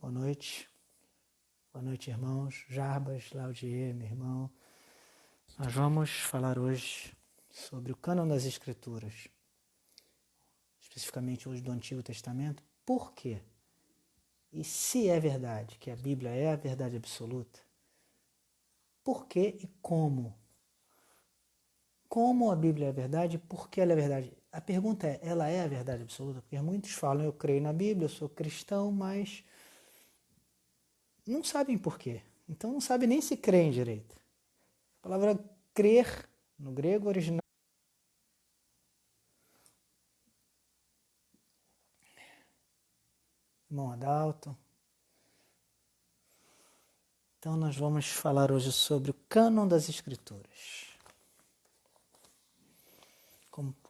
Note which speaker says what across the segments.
Speaker 1: Boa noite. Boa noite, irmãos. Jarbas, Laudier, meu irmão. Nós vamos falar hoje sobre o cânon das Escrituras, especificamente hoje do Antigo Testamento. Por quê? E se é verdade que a Bíblia é a verdade absoluta, por que e como? Como a Bíblia é a verdade e por que ela é a verdade? A pergunta é, ela é a verdade absoluta? Porque muitos falam, eu creio na Bíblia, eu sou cristão, mas não sabem por quê. Então não sabem nem se creem direito. A palavra crer, no grego original, irmão Adalto. Então nós vamos falar hoje sobre o cânon das Escrituras.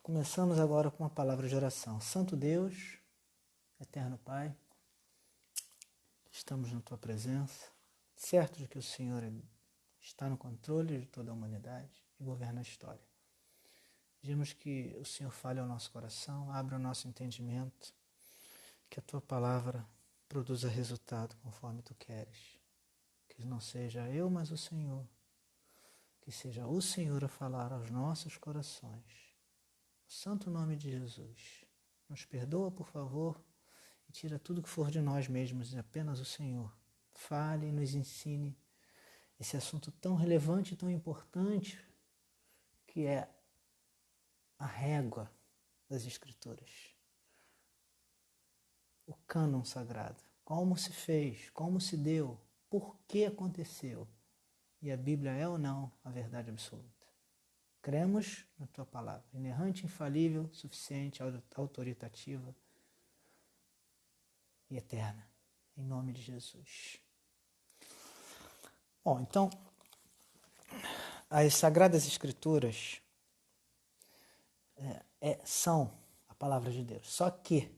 Speaker 1: Começamos agora com uma palavra de oração. Santo Deus, eterno Pai, estamos na Tua presença, certo de que o Senhor está no controle de toda a humanidade e governa a história. Pedimos que o Senhor fale ao nosso coração, abra o nosso entendimento, que a Tua palavra produza resultado conforme Tu queres. Que não seja eu, mas o Senhor. Que seja o Senhor a falar aos nossos corações. No santo nome de Jesus. Nos perdoa, por favor, e tira tudo que for de nós mesmos, e apenas o Senhor. Fale e nos ensine esse assunto tão relevante e tão importante que é a régua das Escrituras. O cânon sagrado. Como se fez, como se deu, por que aconteceu. E a Bíblia é ou não a verdade absoluta. Cremos na Tua palavra, inerrante, infalível, suficiente, autoritativa e eterna. Em nome de Jesus. Bom, então, as Sagradas Escrituras são a palavra de Deus. Só que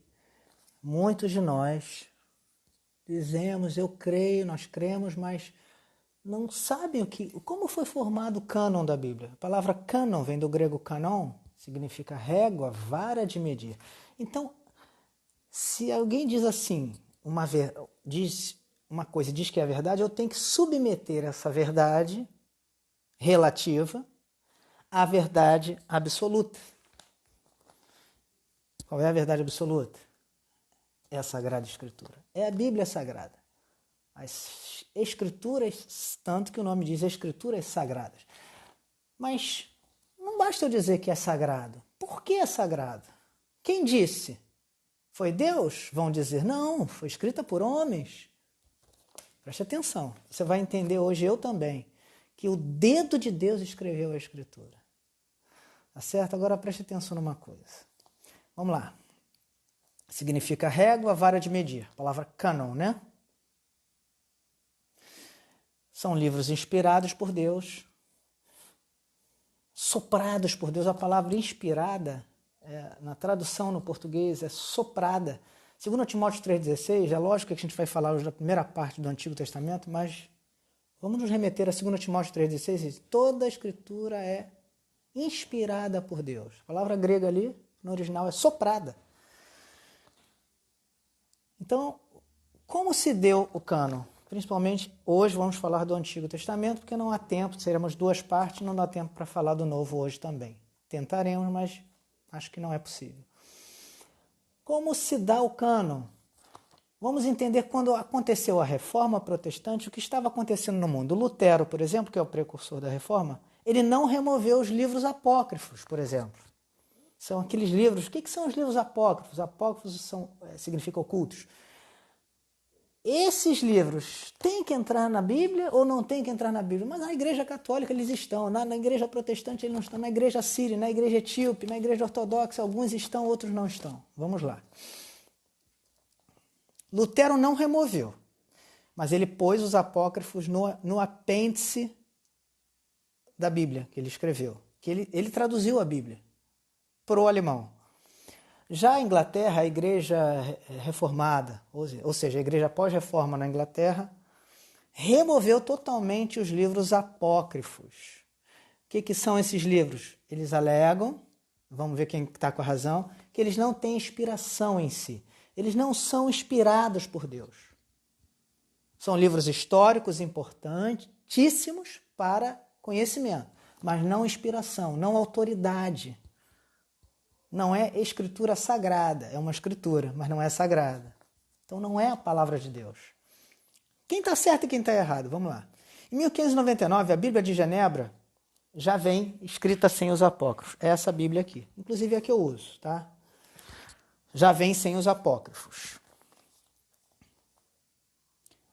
Speaker 1: muitos de nós dizemos, eu creio, nós cremos, mas não sabem como foi formado o cânon da Bíblia. A palavra cânon vem do grego canon, significa régua, vara de medir. Então, se alguém diz assim, diz uma coisa e diz que é a verdade, eu tenho que submeter essa verdade relativa à verdade absoluta. Qual é a verdade absoluta? É a Sagrada Escritura. É a Bíblia Sagrada. As Escrituras, tanto que o nome diz Escrituras Sagradas. Mas não basta eu dizer que é sagrado. Por que é sagrado? Quem disse? Foi Deus? Vão dizer, não, foi escrita por homens. Preste atenção, você vai entender hoje, eu também, que o dedo de Deus escreveu a Escritura. Tá certo? Agora preste atenção numa coisa. Vamos lá. Significa régua, vara de medir. A palavra cânon, né? São livros inspirados por Deus, soprados por Deus. A palavra inspirada, na tradução no português, é soprada. Segundo Timóteo 3,16, é lógico que a gente vai falar hoje da primeira parte do Antigo Testamento, mas vamos nos remeter a 2 Timóteo 3,16. Toda a Escritura é inspirada por Deus. A palavra grega ali, no original, é soprada. Então, como se deu o cânon? Principalmente, hoje vamos falar do Antigo Testamento, porque não há tempo, seremos duas partes, não dá tempo para falar do Novo hoje também. Tentaremos, mas acho que não é possível. Como se dá o cânon? Vamos entender quando aconteceu a Reforma Protestante, o que estava acontecendo no mundo. Lutero, por exemplo, que é o precursor da Reforma, ele não removeu os livros apócrifos, por exemplo. São aqueles livros... O que são os livros apócrifos? Apócrifos significa ocultos. Esses livros têm que entrar na Bíblia ou não têm que entrar na Bíblia? Mas na Igreja Católica eles estão, na Igreja Protestante eles não estão, na Igreja Síria, na Igreja Etíope, na Igreja Ortodoxa, alguns estão, outros não estão. Vamos lá. Lutero não removeu, mas ele pôs os apócrifos no apêndice da Bíblia que ele escreveu, que ele traduziu a Bíblia para o alemão. Já a Inglaterra, a igreja reformada, ou seja, a igreja pós-reforma na Inglaterra, removeu totalmente os livros apócrifos. O que são esses livros? Eles alegam, vamos ver quem está com a razão, que eles não têm inspiração em si. Eles não são inspirados por Deus. São livros históricos importantíssimos para conhecimento, mas não inspiração, não autoridade. Não é escritura sagrada, é uma escritura, mas não é sagrada. Então não é a palavra de Deus. Quem está certo e quem está errado? Vamos lá. Em 1599, a Bíblia de Genebra já vem escrita sem os apócrifos. É essa Bíblia aqui. Inclusive é a que eu uso, tá? Já vem sem os apócrifos.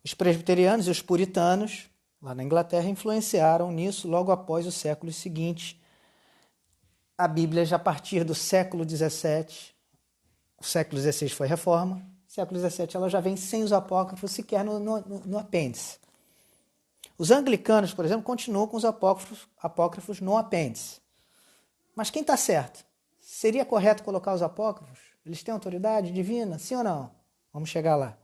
Speaker 1: Os presbiterianos e os puritanos, lá na Inglaterra, influenciaram nisso logo após os séculos seguintes. A Bíblia, já a partir do século XVII, o século XVI foi reforma, o século XVII ela já vem sem os apócrifos sequer no apêndice. Os anglicanos, por exemplo, continuam com os apócrifos no apêndice. Mas quem está certo? Seria correto colocar os apócrifos? Eles têm autoridade divina? Sim ou não? Vamos chegar lá.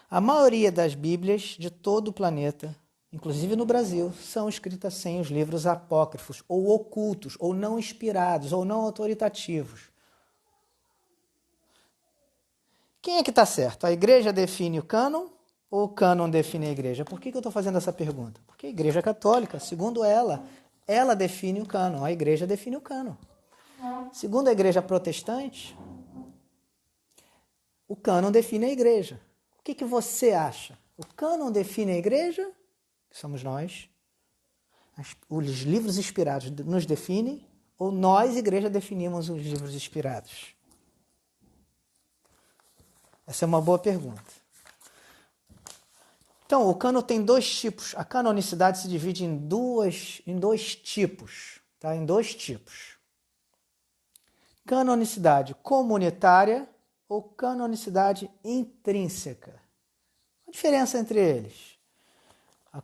Speaker 1: A maioria das Bíblias de todo o planeta, inclusive no Brasil, são escritas sem os livros apócrifos, ou ocultos, ou não inspirados, ou não autoritativos. Quem é que está certo? A igreja define o cânon ou o cânon define a igreja? Por que eu estou fazendo essa pergunta? Porque a igreja católica, segundo ela define o cânon, a igreja define o cânon. Segundo a igreja protestante, o cânon define a igreja. O que você acha? O cânon define a igreja? Que somos nós. Os livros inspirados nos definem? Ou nós, igreja, definimos os livros inspirados? Essa é uma boa pergunta. Então, o cânon tem dois tipos. A canonicidade se divide em dois tipos. Tá? Em dois tipos. Canonicidade comunitária ou canonicidade intrínseca. A diferença entre eles? A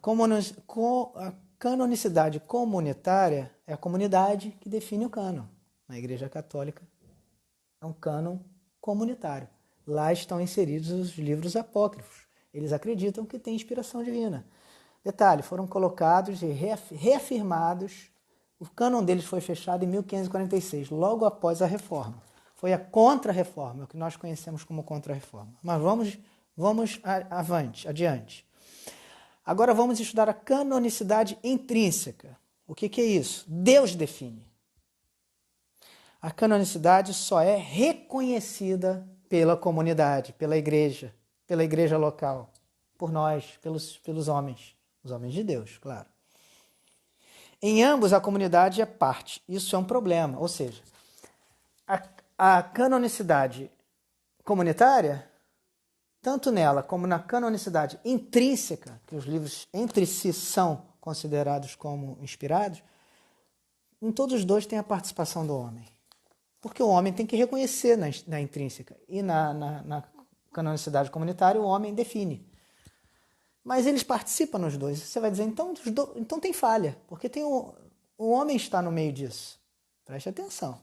Speaker 1: canonicidade comunitária é a comunidade que define o cânon. Na Igreja Católica é um cânon comunitário. Lá estão inseridos os livros apócrifos. Eles acreditam que tem inspiração divina. Detalhe, foram colocados e reafirmados. O cânon deles foi fechado em 1546, logo após a Reforma. Foi a Contra-Reforma, o que nós conhecemos como Contra-Reforma. Mas vamos adiante. Agora vamos estudar a canonicidade intrínseca. O que é isso? Deus define. A canonicidade só é reconhecida pela comunidade, pela igreja local, por nós, pelos homens, os homens de Deus, claro. Em ambos, a comunidade é parte. Isso é um problema. Ou seja, a canonicidade comunitária, tanto nela como na canonicidade intrínseca, que os livros entre si são considerados como inspirados, em todos os dois tem a participação do homem. Porque o homem tem que reconhecer na intrínseca. E na canonicidade comunitária, o homem define. Mas eles participam nos dois. Você vai dizer, então tem falha, porque o homem está no meio disso. Preste atenção.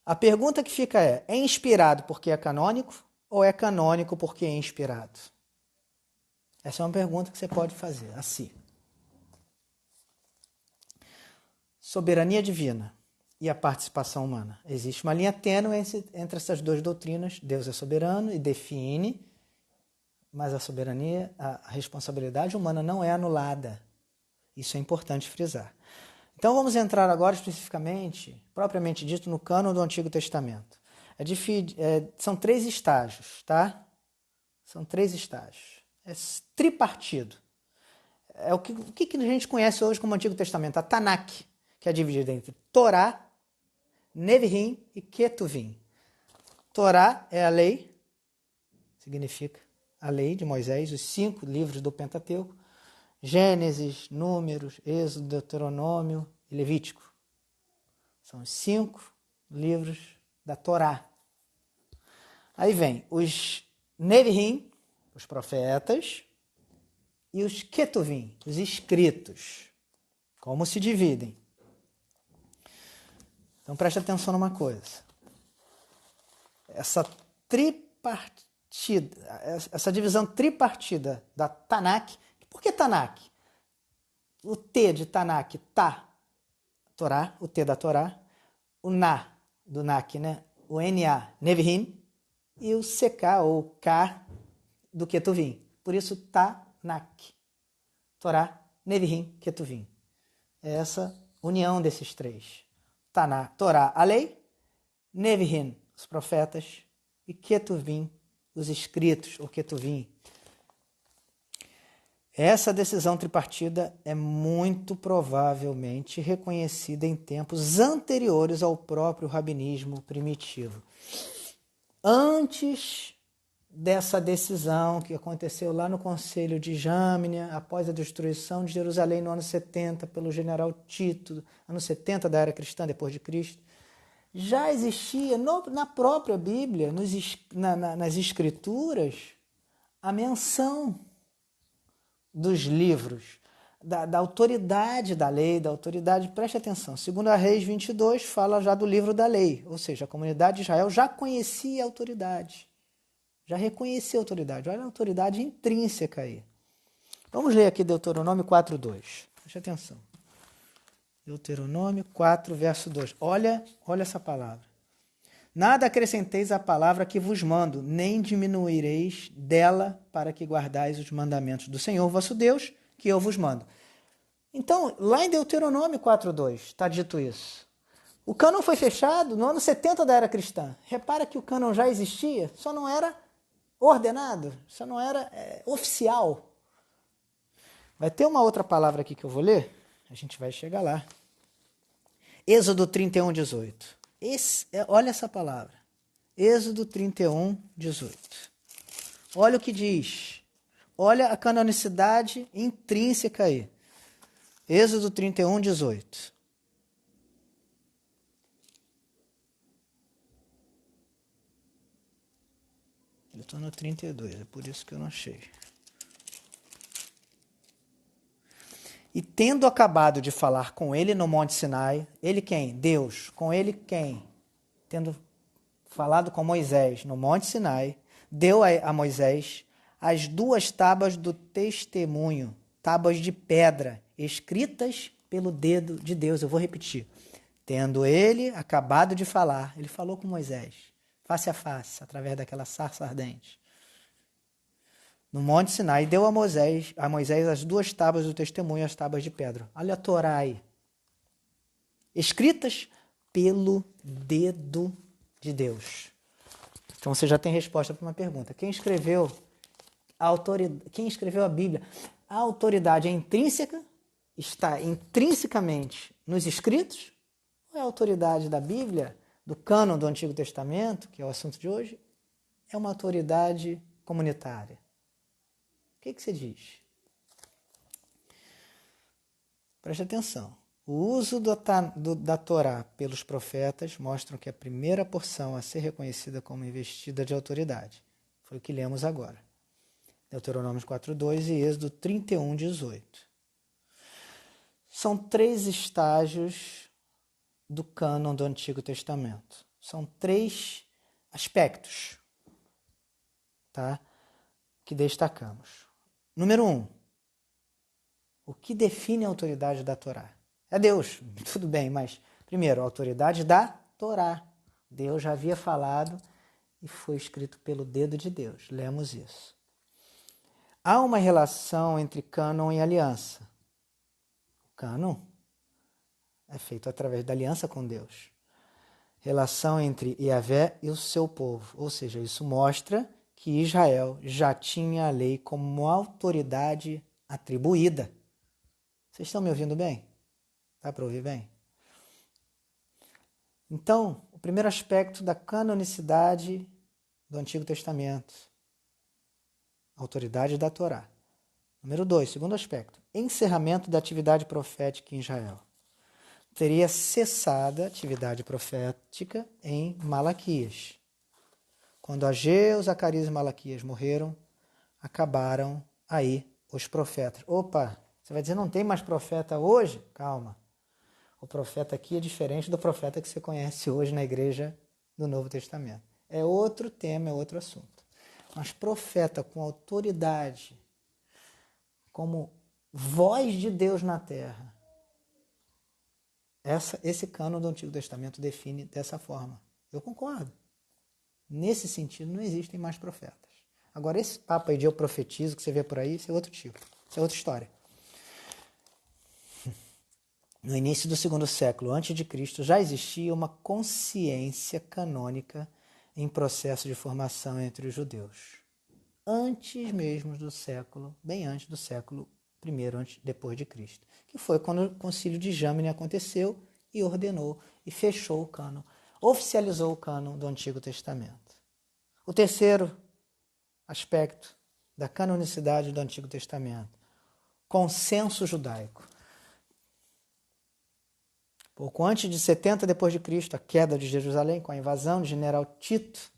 Speaker 1: A pergunta que fica é inspirado porque é canônico ou é canônico porque é inspirado? Essa é uma pergunta que você pode fazer a si. Soberania divina e a participação humana. Existe uma linha tênue entre essas duas doutrinas. Deus é soberano e define, mas a soberania, a responsabilidade humana não é anulada. Isso é importante frisar. Então vamos entrar agora especificamente, propriamente dito, no cânon do Antigo Testamento. São 3 estágios, tá? São 3 estágios. É tripartido. É o que a gente conhece hoje como Antigo Testamento, a Tanakh, que é dividida entre Torá, Nevi'im e Ketuvim. Torá é a lei, significa a lei de Moisés, os 5 livros do Pentateuco, Gênesis, Números, Êxodo, Deuteronômio e Levítico. São os 5 livros da Torá. Aí vem os Nevi'im, os profetas, e os Ketuvim, os escritos. Como se dividem? Então preste atenção numa coisa. Essa divisão tripartida da Tanakh. Por que Tanakh? O T de Tanakh, Torá, o T da Torá, o Na, do Nak, né? O NA, Nevi'im, e o CK, ou K, do Ketuvim. Por isso, Tanakh. Torá, Neviim, Ketuvim. É essa união desses três. Tanakh, Torá, a lei, Neviim, os profetas, e Ketuvim, os escritos, ou Ketuvim. Essa decisão tripartida é muito provavelmente reconhecida em tempos anteriores ao próprio rabinismo primitivo. Antes dessa decisão que aconteceu lá no Conselho de Jâmnia, após a destruição de Jerusalém no ano 70 pelo general Tito, ano 70 da era cristã, depois de Cristo, já existia na própria Bíblia, nas Escrituras, a menção dos livros, da autoridade da lei, da autoridade, preste atenção, segundo a Reis 22, fala já do livro da lei, ou seja, a comunidade de Israel já conhecia a autoridade, já reconhecia a autoridade, olha a autoridade intrínseca aí. Vamos ler aqui Deuteronômio 4:2, preste atenção. Deuteronômio 4, verso 2, olha essa palavra. Nada acrescenteis à palavra que vos mando, nem diminuireis dela para que guardais os mandamentos do Senhor vosso Deus, que eu vos mando. Então, lá em Deuteronômio 4:2 está dito isso. O cânon foi fechado no ano 70 da era cristã. Repara que o cânon já existia, só não era ordenado, só não era oficial. Vai ter uma outra palavra aqui que eu vou ler, a gente vai chegar lá. Êxodo 31:18. Olha essa palavra. Êxodo 31:18. Olha o que diz. Olha a canonicidade intrínseca aí. Êxodo 31:18. Eu estou no 32, é por isso que eu não achei. E tendo acabado de falar com ele no Monte Sinai, ele quem? Deus. Com ele quem? Tendo falado com Moisés no Monte Sinai, deu a Moisés as 2 tábuas do testemunho, tábuas de pedra, escritas pelo dedo de Deus. Eu vou repetir. Tendo ele acabado de falar, ele falou com Moisés, face a face, através daquela sarça ardente. No Monte Sinai, deu a Moisés as 2 tábuas do testemunho, as tábuas de pedra. Olha a Torá aí. Escritas pelo dedo de Deus. Então você já tem resposta para uma pergunta. Quem escreveu a Bíblia? A autoridade é intrínseca? Está intrinsecamente nos escritos? Ou é a autoridade da Bíblia, do cânon do Antigo Testamento, que é o assunto de hoje, é uma autoridade comunitária? O que você diz? Preste atenção. O uso da Torá pelos profetas mostra que a primeira porção a ser reconhecida como investida de autoridade. Foi o que lemos agora. Deuteronômio 4:2 e Êxodo 31:18. São 3 estágios do cânon do Antigo Testamento. São 3 aspectos, tá, que destacamos. Número 1. O que define a autoridade da Torá? É Deus, tudo bem, mas primeiro, a autoridade da Torá. Deus já havia falado e foi escrito pelo dedo de Deus. Lemos isso. Há uma relação entre cânon e aliança. O cânon é feito através da aliança com Deus. Relação entre Yahvé e o seu povo. Ou seja, isso mostra que Israel já tinha a lei como autoridade atribuída. Vocês estão me ouvindo bem? Dá para ouvir bem? Então, o primeiro aspecto da canonicidade do Antigo Testamento, autoridade da Torá. Número 2, segundo aspecto, encerramento da atividade profética em Israel. Teria cessado a atividade profética em Malaquias. Quando Ageu, Zacarias e Malaquias morreram, acabaram aí os profetas. Opa, você vai dizer, não tem mais profeta hoje? Calma. O profeta aqui é diferente do profeta que você conhece hoje na igreja do Novo Testamento. É outro tema, é outro assunto. Mas profeta com autoridade, como voz de Deus na terra, esse cânon do Antigo Testamento define dessa forma. Eu concordo. Nesse sentido, não existem mais profetas. Agora, esse papo aí de eu profetizo, que você vê por aí, isso é outro tipo. Isso é outra história. No início do segundo século antes de Cristo, já existia uma consciência canônica em processo de formação entre os judeus. Antes mesmo do século, bem antes do século I, depois de Cristo, que foi quando o concílio de Jâmine aconteceu e ordenou e fechou o cânon, oficializou o cânon do Antigo Testamento. O terceiro aspecto da canonicidade do Antigo Testamento, consenso judaico. Pouco antes de 70 depois de Cristo, a queda de Jerusalém com a invasão do general Tito,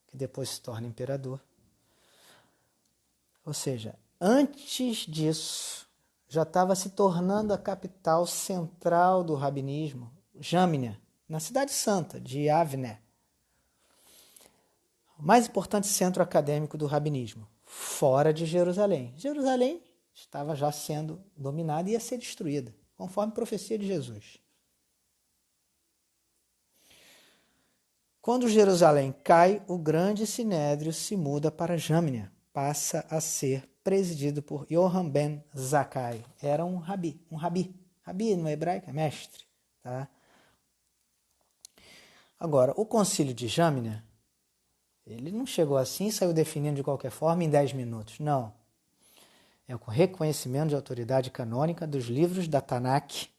Speaker 1: que depois se torna imperador. Ou seja, antes disso, já estava se tornando a capital central do rabinismo, Jâmnia, na cidade santa de Yavne, o mais importante centro acadêmico do rabinismo, fora de Jerusalém. Jerusalém estava já sendo dominada e ia ser destruída, conforme a profecia de Jesus. Quando Jerusalém cai, o grande sinédrio se muda para Jâmnia, passa a ser presidido por Yohan ben Zakkai. Era um rabi. Rabi no hebraico é mestre. Tá? Agora, o concílio de Jâmnia, ele não chegou assim e saiu definindo de qualquer forma em 10 minutos. Não. É o reconhecimento de autoridade canônica dos livros da Tanakh.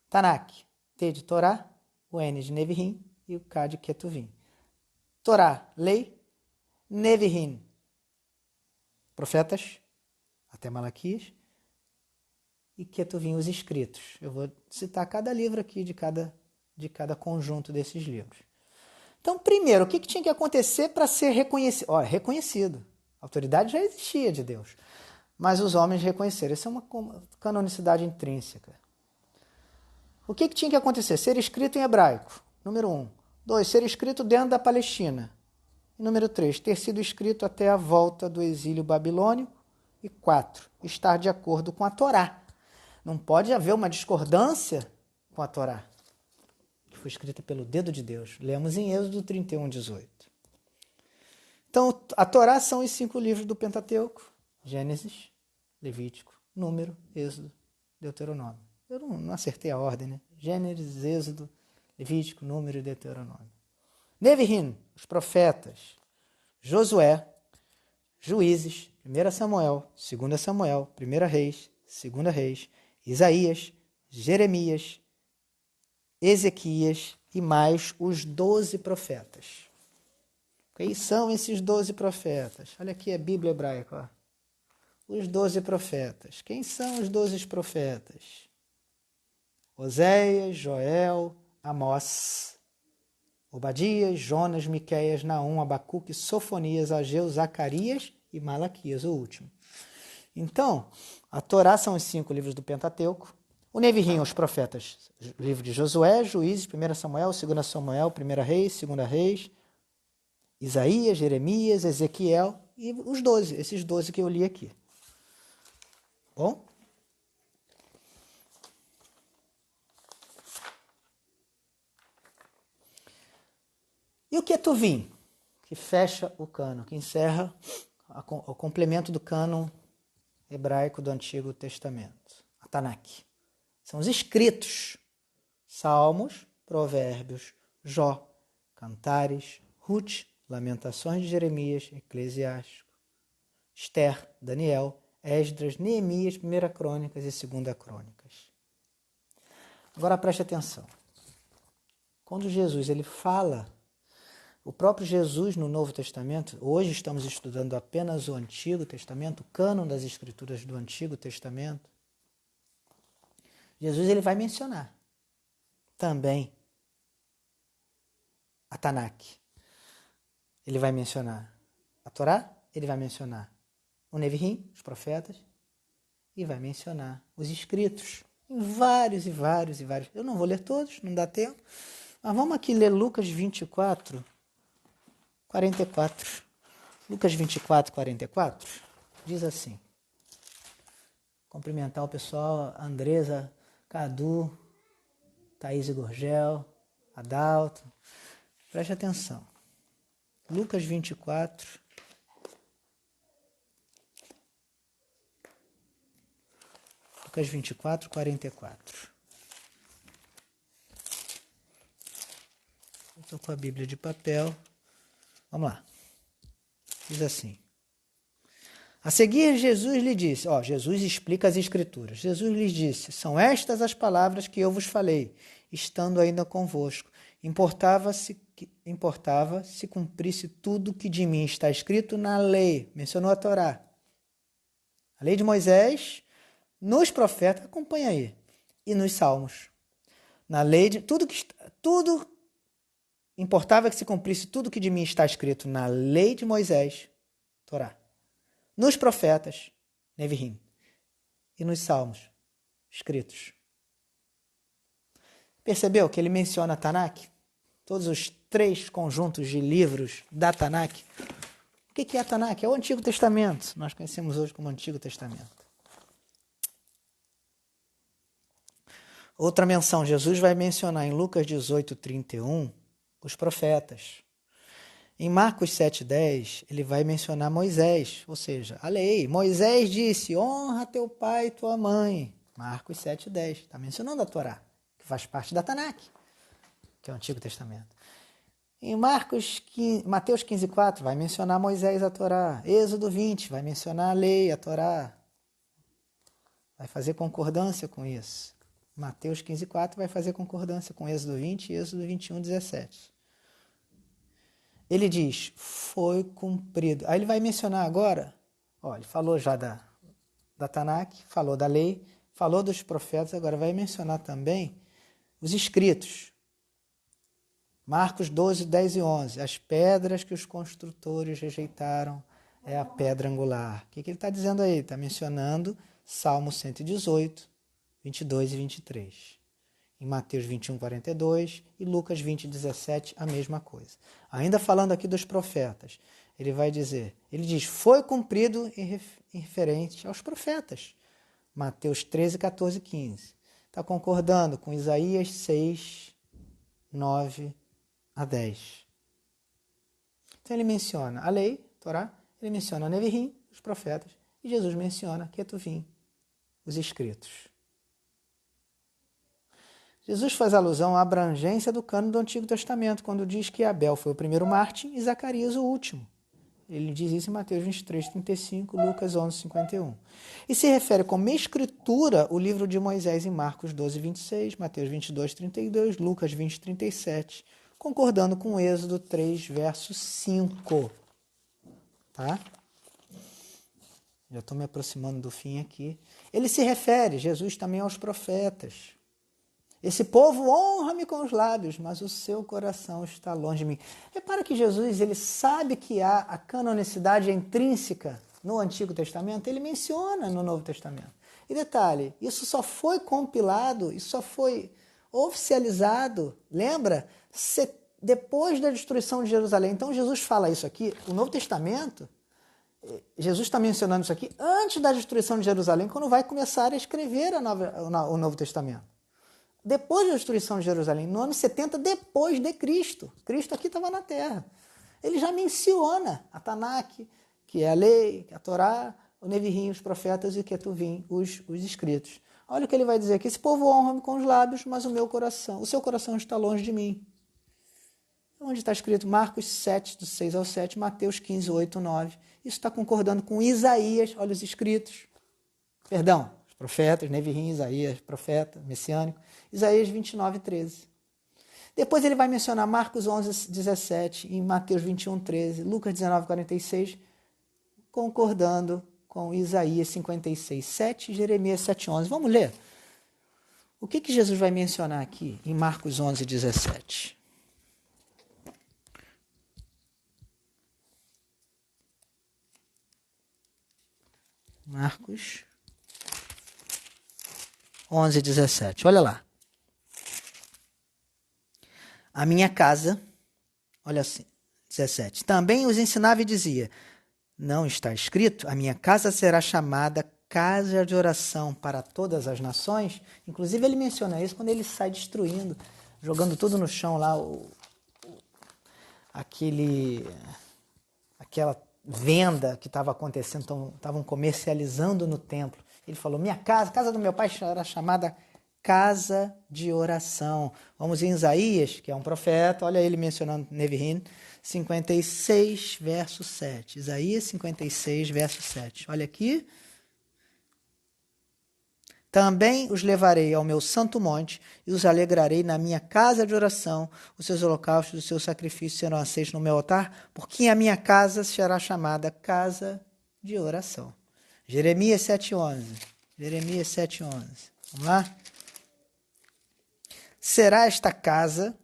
Speaker 1: Tanakh, T de Torá, o N de Nevi'im e o K de Ketuvim. Torá, lei, Nevi'im, profetas, até Malaquias, e Ketuvim, os escritos. Eu vou citar cada livro aqui de cada conjunto desses livros. Então, primeiro, o que tinha que acontecer para ser reconhecido? Olha, reconhecido. A autoridade já existia de Deus, mas os homens reconheceram. Isso é uma canonicidade intrínseca. O que tinha que acontecer? Ser escrito em hebraico, número 1. 2. Ser escrito dentro da Palestina. E número 3. Ter sido escrito até a volta do exílio babilônico. E 4. Estar de acordo com a Torá. Não pode haver uma discordância com a Torá, que foi escrita pelo dedo de Deus. Lemos em Êxodo 31, 18. Então, a Torá são os 5 livros do Pentateuco. Gênesis, Levítico, Número, Êxodo, Deuteronômio. Eu não acertei a ordem, né? Gênesis, Êxodo, Levítico, Número e Deuteronômio. Nevi'im, os profetas. Josué, Juízes, 1 Samuel, 2 Samuel, 1 Reis, 2 Reis, Isaías, Jeremias, Ezequias e mais os 12 profetas. Quem são esses 12 profetas? Olha aqui a Bíblia hebraica. Ó. Os 12 profetas. Quem são os 12 profetas? Oséias, Joel, Amós, Obadias, Jonas, Miqueias, Naum, Abacuque, Sofonias, Ageu, Zacarias e Malaquias, o último. Então, a Torá são os 5 livros do Pentateuco. O Nevi'im, os profetas, livro de Josué, Juízes, 1 Samuel, 2 Samuel, 1 Reis, 2 Reis, Isaías, Jeremias, Ezequiel e os 12, esses 12 que eu li aqui. Bom? E o Ketuvim, que fecha o cânon, que encerra o complemento do cânon hebraico do Antigo Testamento, a Tanakh. São os escritos, Salmos, Provérbios, Jó, Cantares, Ruth, Lamentações de Jeremias, Eclesiástico, Esther, Daniel, Esdras, Neemias, 1 Crônicas e 2 Crônicas. Agora preste atenção. Quando Jesus ele fala, o próprio Jesus no Novo Testamento, hoje estamos estudando apenas o Antigo Testamento, o cânon das Escrituras do Antigo Testamento, Jesus ele vai mencionar também a Tanakh. Ele vai mencionar a Torá, ele vai mencionar o Nevi'im, os profetas, e vai mencionar os escritos, em vários e vários e vários. Eu não vou ler todos, não dá tempo, mas vamos aqui ler Lucas 24, 44. Lucas 24, 44, diz assim. Cumprimentar o pessoal, a Andresa, Cadu, Thaís e Gorgel, Adalto. Preste atenção. Lucas 24, Lucas 24, 44. Eu estou com a Bíblia de papel. Vamos lá. Diz assim. A seguir, Jesus lhe disse, Jesus explica as Escrituras. Jesus lhes disse, são estas as palavras que eu vos falei, estando ainda convosco. Importava se cumprisse tudo que de mim está escrito na lei. Mencionou a Torá. A lei de Moisés, nos profetas, acompanha aí, e nos salmos. Na lei de tudo importava que se cumprisse tudo que de mim está escrito na lei de Moisés, Torá. Nos profetas, Neviim, e nos salmos, escritos. Percebeu que ele menciona a Tanakh? Todos os 3 conjuntos de livros da Tanakh. O que é a Tanakh? É o Antigo Testamento. Nós conhecemos hoje como Antigo Testamento. Outra menção, Jesus vai mencionar em Lucas 18, 31, os profetas. Em Marcos 7,10, ele vai mencionar Moisés, ou seja, a lei. Moisés disse, honra teu pai e tua mãe. Marcos 7,10, está mencionando a Torá, que faz parte da Tanakh, que é o Antigo Testamento. Em Mateus 15,4, vai mencionar Moisés a Torá. Êxodo 20, vai mencionar a lei, a Torá. Vai fazer concordância com isso. Mateus 15,4 vai fazer concordância com Êxodo 20 e Êxodo 21, 17. Ele diz, foi cumprido. Aí ele vai mencionar agora, ele falou já da Tanakh, falou da lei, falou dos profetas, agora vai mencionar também os escritos. Marcos 12, 10 e 11. As pedras que os construtores rejeitaram é a pedra angular. O que ele está dizendo aí? Está mencionando Salmo 118, 22 e 23. Em Mateus 21, 42 e Lucas 20, 17, a mesma coisa. Ainda falando aqui dos profetas, ele vai dizer, ele diz, foi cumprido em referente aos profetas. Mateus 13, 14 e 15. Está concordando com Isaías 6, 9 a 10. Então ele menciona a lei, Torá, ele menciona Neviim, os profetas, e Jesus menciona Ketuvim, os escritos. Jesus faz alusão à abrangência do cânon do Antigo Testamento, quando diz que Abel foi o primeiro mártir e Zacarias o último. Ele diz isso em Mateus 23, 35, Lucas 11, 51. E se refere como escritura o livro de Moisés em Marcos 12, 26, Mateus 22, 32, Lucas 20, 37, concordando com Êxodo 3, verso 5. Tá? Já estou me aproximando do fim aqui. Ele se refere, Jesus, também aos profetas. Esse povo honra-me com os lábios, mas o seu coração está longe de mim. Repara que Jesus, ele sabe que há a canonicidade intrínseca no Antigo Testamento, ele menciona no Novo Testamento. E detalhe, isso só foi compilado, isso só foi oficializado, lembra? Depois da destruição de Jerusalém. Então Jesus fala isso aqui, o Novo Testamento, Jesus está mencionando isso aqui antes da destruição de Jerusalém, quando vai começar a escrever o Novo Testamento. Depois da destruição de Jerusalém, no ano 70 depois de Cristo. Cristo aqui estava na Terra. Ele já menciona a Tanakh, que é a lei, a Torá, o Neviim, os profetas e o Ketuvim, os escritos. Olha o que ele vai dizer aqui. Esse povo honra-me com os lábios, mas o seu coração está longe de mim. Onde está escrito Marcos 7, do 6 ao 7, Mateus 15, 8, 9. Isso está concordando com Isaías, olha os escritos. Perdão, os profetas, Neviim, Isaías, profeta, messiânico. Isaías 29, 13. Depois ele vai mencionar Marcos 11, 17 e Mateus 21, 13, Lucas 19, 46, concordando com Isaías 56, 7 e Jeremias 7, 11. Vamos ler? O que Jesus vai mencionar aqui em Marcos 11, 17? Marcos 11, 17. Olha lá. A minha casa, olha assim, 17. Também os ensinava e dizia, não está escrito, a minha casa será chamada casa de oração para todas as nações. Inclusive ele menciona isso quando ele sai destruindo, jogando tudo no chão lá, aquela venda que estava acontecendo, estavam comercializando no templo. Ele falou, minha casa, a casa do meu pai era chamada casa de oração. Vamos em Isaías, que é um profeta, olha ele mencionando Nevi'im, 56, verso 7. Isaías 56, verso 7. Olha aqui. Também os levarei ao meu santo monte e os alegrarei na minha casa de oração. Os seus holocaustos e os seus sacrifícios serão aceitos no meu altar, porque a minha casa será chamada casa de oração. Jeremias 7,11. Jeremias 7,11. Vamos lá? Será esta casa,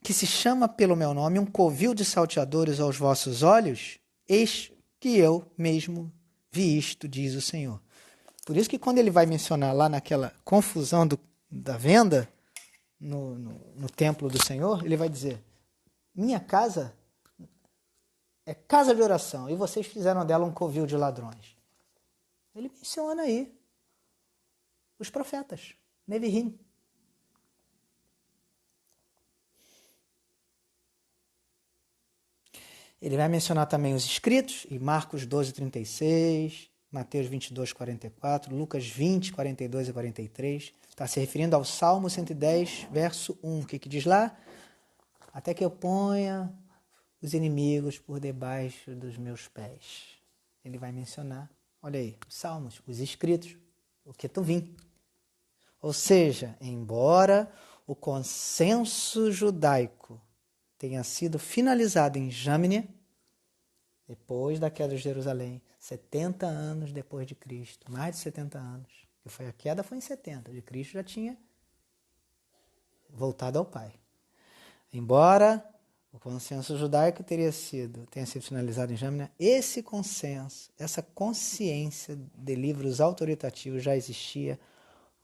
Speaker 1: que se chama pelo meu nome, um covil de salteadores aos vossos olhos? Eis que eu mesmo vi isto, diz o Senhor. Por isso que quando ele vai mencionar lá naquela confusão da venda, no templo do Senhor, ele vai dizer, minha casa é casa de oração, e vocês fizeram dela um covil de ladrões. Ele menciona aí os profetas, Nevi'im. Ele vai mencionar também os escritos, em Marcos 12, 36, Mateus 22, 44, Lucas 20, 42 e 43. Está se referindo ao Salmo 110, verso 1. O que diz lá? Até que eu ponha os inimigos por debaixo dos meus pés. Ele vai mencionar, olha aí, os salmos, os escritos, o que tu vim. Ou seja, embora o consenso judaico tenha sido finalizado em Jâmnia, depois da queda de Jerusalém, 70 anos depois de Cristo, mais de 70 anos, que a queda foi em 70, de Cristo já tinha voltado ao Pai. Embora o consenso judaico tenha sido finalizado em Jâmnia, esse consenso, essa consciência de livros autoritativos já existia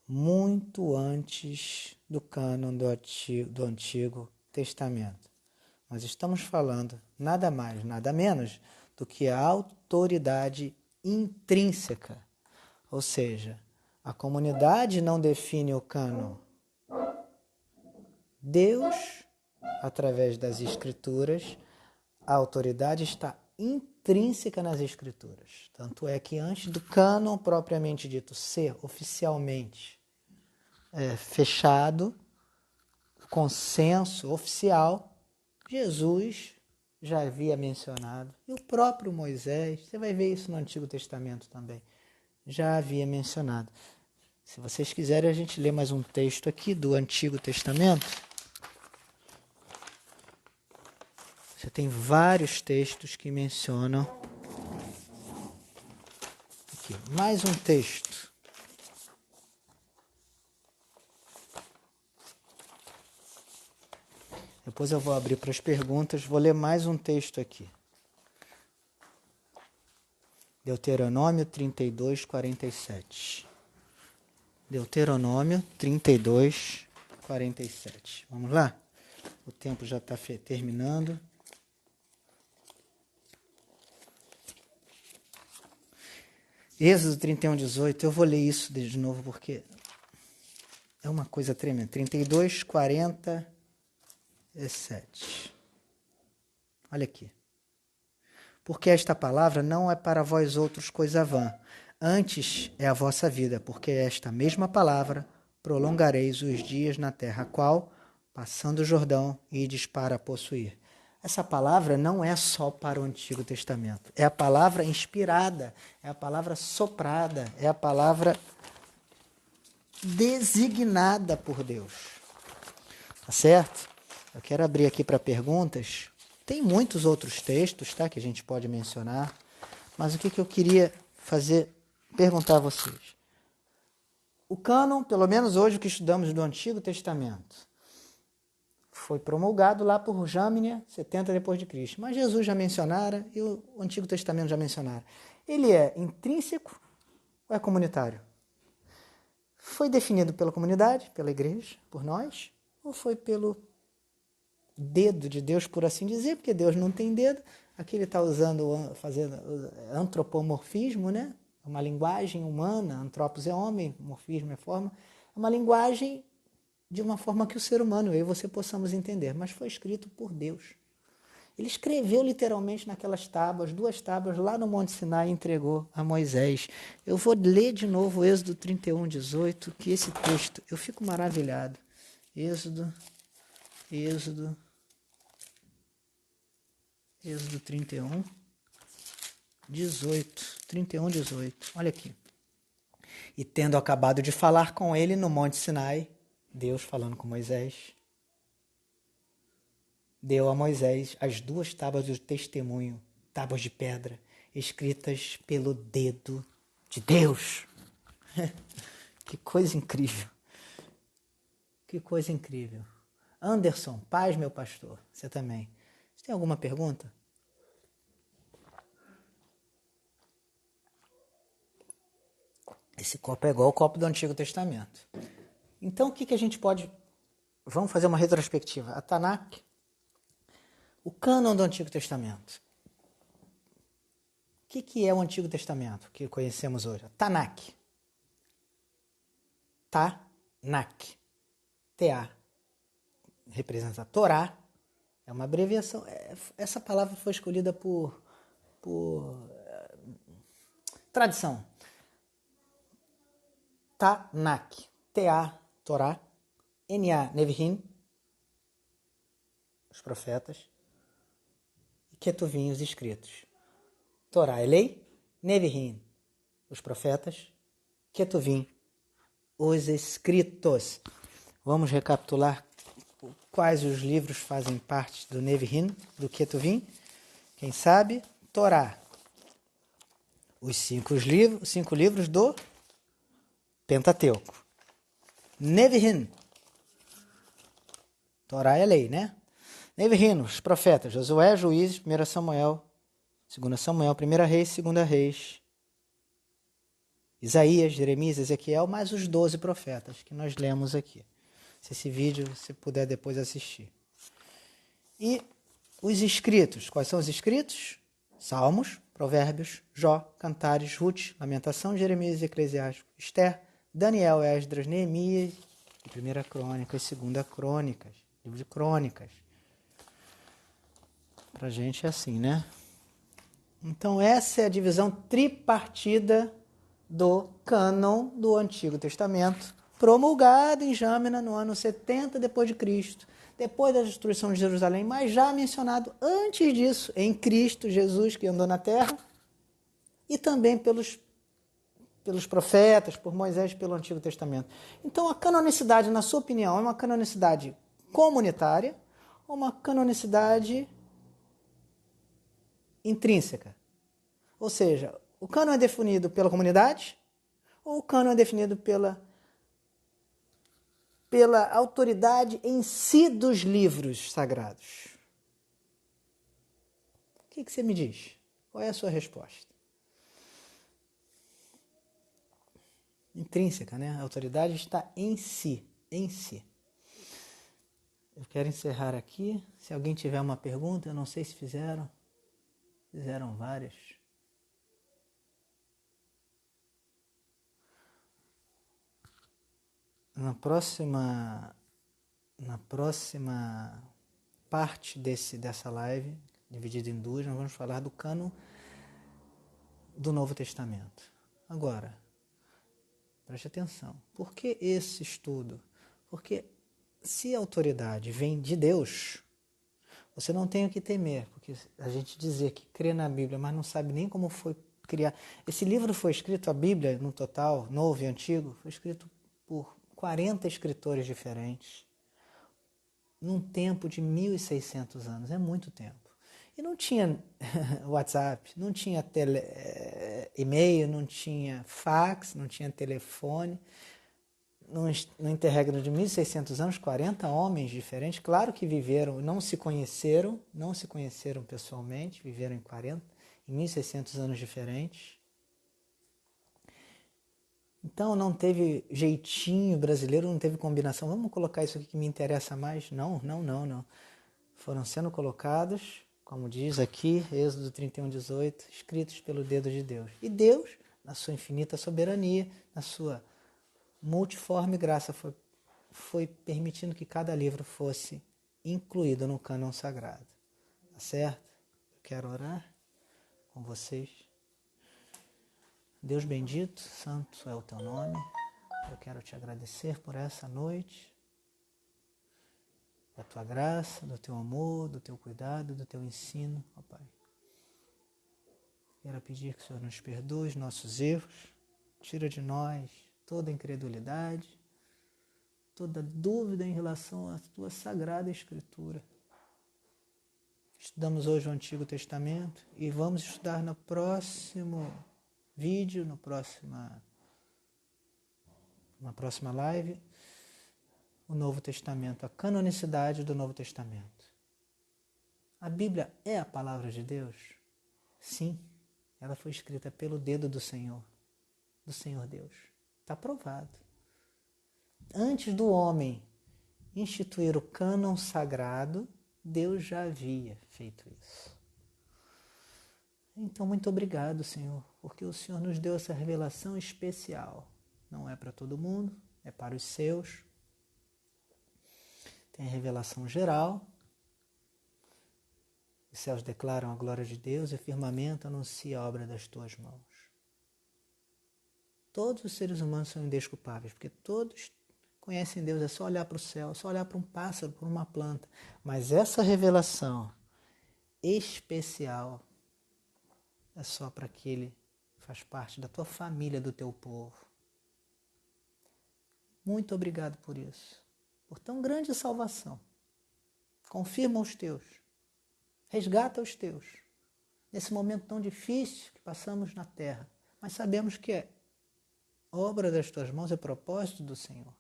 Speaker 1: muito antes do cânon do Antigo Testamento. Nós estamos falando nada mais, nada menos do que a autoridade intrínseca. Ou seja, a comunidade não define o cânon. Deus, através das Escrituras, a autoridade está intrínseca nas Escrituras. Tanto é que antes do cânon propriamente dito ser oficialmente fechado, consenso oficial, Jesus já havia mencionado, e o próprio Moisés, você vai ver isso no Antigo Testamento também, já havia mencionado. Se vocês quiserem, a gente lê mais um texto aqui do Antigo Testamento. Você tem vários textos que mencionam. Aqui, mais um texto. Depois eu vou abrir para as perguntas, vou ler mais um texto aqui. Deuteronômio 32, 47. Deuteronômio 32, 47. Vamos lá? O tempo já está terminando. Êxodo 31, 18. Eu vou ler isso de novo porque é uma coisa tremenda. 32, 47. Olha aqui. Porque esta palavra não é para vós outros coisa vã, antes é a vossa vida, porque esta mesma palavra prolongareis os dias na terra, a qual, passando o Jordão, ides para possuir. Essa palavra não é só para o Antigo Testamento, é a palavra inspirada, é a palavra soprada, é a palavra designada por Deus. Tá certo? Eu quero abrir aqui para perguntas. Tem muitos outros textos, tá, que a gente pode mencionar, mas o que eu queria perguntar a vocês. O cânon, pelo menos hoje o que estudamos do Antigo Testamento, foi promulgado lá por Jâmnia, 70 depois de Cristo. Mas Jesus já mencionara e o Antigo Testamento já mencionara. Ele é intrínseco ou é comunitário? Foi definido pela comunidade, pela igreja, por nós, ou foi pelo dedo de Deus, por assim dizer, porque Deus não tem dedo. Aqui ele está fazendo antropomorfismo, né? Uma linguagem humana, antropos é homem, morfismo é forma. É uma linguagem de uma forma que o ser humano, eu e você, possamos entender, mas foi escrito por Deus. Ele escreveu literalmente naquelas tábuas, 2 tábuas, lá no Monte Sinai e entregou a Moisés. Eu vou ler de novo Êxodo 31, 18, que esse texto, eu fico maravilhado. Êxodo 31, 18. 31, 18. Olha aqui. E tendo acabado de falar com ele no Monte Sinai, Deus falando com Moisés, deu a Moisés as 2 tábuas do testemunho, tábuas de pedra, escritas pelo dedo de Deus. Que coisa incrível. Que coisa incrível. Anderson, paz, meu pastor. Você também. Você tem alguma pergunta? Esse copo é igual ao copo do Antigo Testamento. Então, o que a gente pode... Vamos fazer uma retrospectiva. A Tanakh, o cânon do Antigo Testamento. O que é o Antigo Testamento que conhecemos hoje? A Tanakh. Tanakh. T-A. Representa a Torá. É uma abreviação. Essa palavra foi escolhida por tradição. Tanakh. T-A. Torá. N-A. Nevi'im. Os profetas. E Ketuvim, os escritos. Torá é lei. Nevi'im. Os profetas. Ketuvim. Os escritos. Vamos recapitular quais os livros fazem parte do Nevi'im, do Ketuvim. Quem sabe? Torá. Os 5 livros do Pentateuco. Nevi'im. Torá é lei, né? Nevi'im, os profetas. Josué, Juízes, 1 Samuel, 2 Samuel, 1 Reis, 2 Reis. Isaías, Jeremias, Ezequiel, mais os 12 profetas que nós lemos aqui. Se esse vídeo você puder depois assistir. E os escritos. Quais são os escritos? Salmos, Provérbios, Jó, Cantares, Ruth, Lamentação, Jeremias, Eclesiástico, Esther, Daniel, Esdras, Neemias, e 1 Crônicas, 2 Crônicas, livro de Crônicas. Pra gente é assim, né? Então essa é a divisão tripartida do cânon do Antigo Testamento, promulgado em Jâmina no ano 70 depois de Cristo, depois da destruição de Jerusalém, mas já mencionado antes disso em Cristo Jesus que andou na terra, e também pelos profetas, por Moisés, pelo Antigo Testamento. Então a canonicidade, na sua opinião, é uma canonicidade comunitária ou uma canonicidade intrínseca? Ou seja, o cânon é definido pela comunidade ou o cânon é definido pela autoridade em si dos livros sagrados? O que você me diz? Qual é a sua resposta? Intrínseca, né? A autoridade está em si, em si. Eu quero encerrar aqui. Se alguém tiver uma pergunta, eu não sei se fizeram. Fizeram várias. Na próxima parte dessa live, dividida em 2, nós vamos falar do cânon do Novo Testamento. Agora, preste atenção. Por que esse estudo? Porque se a autoridade vem de Deus, você não tem o que temer, porque a gente dizer que crê na Bíblia, mas não sabe nem como foi criado. Esse livro foi escrito, a Bíblia, no total, Novo e Antigo, foi escrito por 40 escritores diferentes, num tempo de 1.600 anos, é muito tempo. E não tinha WhatsApp, não tinha e-mail, não tinha fax, não tinha telefone. No interregno de 1.600 anos, 40 homens diferentes, claro que viveram, não se conheceram pessoalmente, viveram em 1.600 anos diferentes. Então não teve jeitinho brasileiro, não teve combinação. Vamos colocar isso aqui que me interessa mais? Não. Foram sendo colocados, como diz aqui, Êxodo 31, 18, escritos pelo dedo de Deus. E Deus, na sua infinita soberania, na sua multiforme graça, foi permitindo que cada livro fosse incluído no cânon sagrado. Tá certo? Eu quero orar com vocês. Deus bendito, santo é o teu nome. Eu quero te agradecer por essa noite, da tua graça, do teu amor, do teu cuidado, do teu ensino, ó Pai. Quero pedir que o Senhor nos perdoe os nossos erros, tira de nós toda incredulidade, toda dúvida em relação à tua sagrada Escritura. Estudamos hoje o Antigo Testamento e vamos estudar no próximo vídeo, na próxima live, o Novo Testamento, a canonicidade do Novo Testamento. A Bíblia é a palavra de Deus? Sim, ela foi escrita pelo dedo do Senhor Deus. Está provado. Antes do homem instituir o cânon sagrado, Deus já havia feito isso. Então, muito obrigado, Senhor, porque o Senhor nos deu essa revelação especial. Não é para todo mundo, é para os seus. Tem a revelação geral. Os céus declaram a glória de Deus e o firmamento anuncia a obra das tuas mãos. Todos os seres humanos são indesculpáveis, porque todos conhecem Deus, é só olhar para o céu, é só olhar para um pássaro, para uma planta. Mas essa revelação especial é só para aquele que faz parte da tua família, do teu povo. Muito obrigado por isso, por tão grande salvação. Confirma os teus, resgata os teus, nesse momento tão difícil que passamos na terra, mas sabemos que é obra das tuas mãos, é propósito do Senhor.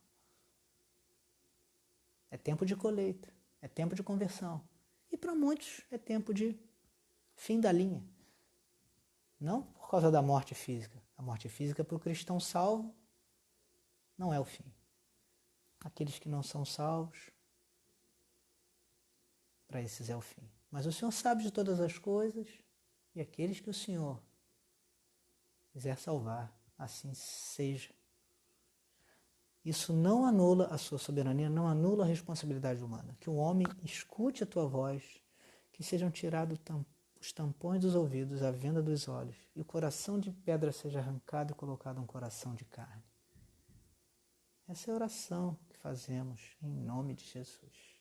Speaker 1: É tempo de colheita, é tempo de conversão. E para muitos é tempo de fim da linha. Não por causa da morte física. A morte física para o cristão salvo não é o fim. Aqueles que não são salvos, para esses é o fim. Mas o Senhor sabe de todas as coisas e aqueles que o Senhor quiser salvar, assim seja. Isso não anula a sua soberania, não anula a responsabilidade humana. Que o homem escute a tua voz, que sejam tirados os tampões dos ouvidos, a venda dos olhos, e o coração de pedra seja arrancado e colocado um coração de carne. Essa é a oração que fazemos em nome de Jesus.